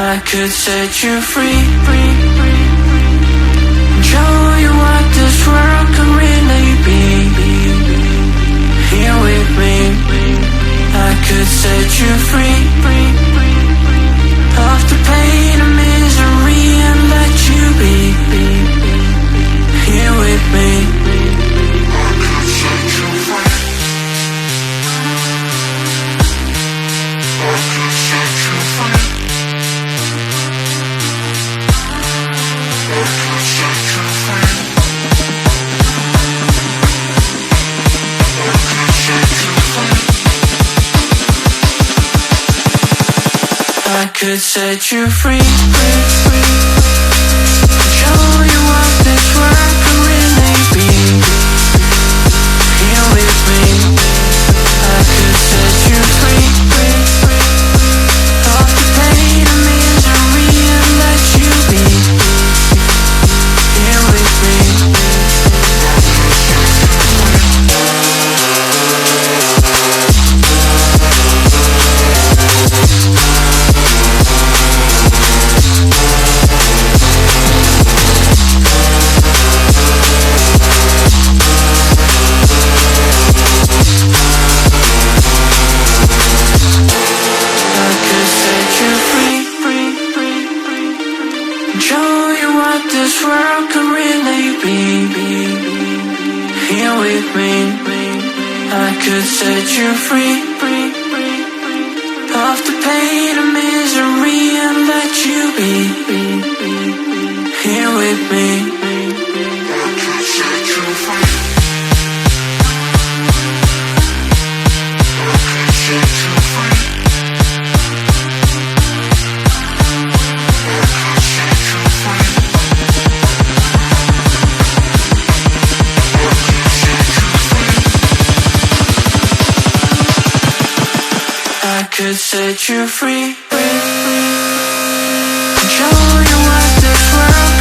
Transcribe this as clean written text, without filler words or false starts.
I could set you free, show you what this world can really be. Here with me, I could set you free of the pain and misery and let you be. Here with me, I could set you free. I could set you free. I could set you free. I could set you free. I could set you free. Show you what this world can really be. Here with me, I could set you free of the pain and misery and let you be. Here with me, I could set you free. Show you what this world can really be. Here with me, I could set you free of the pain and misery and let you be. Here with me, I could set you free. I could set you free. I could set you free. Show you what this world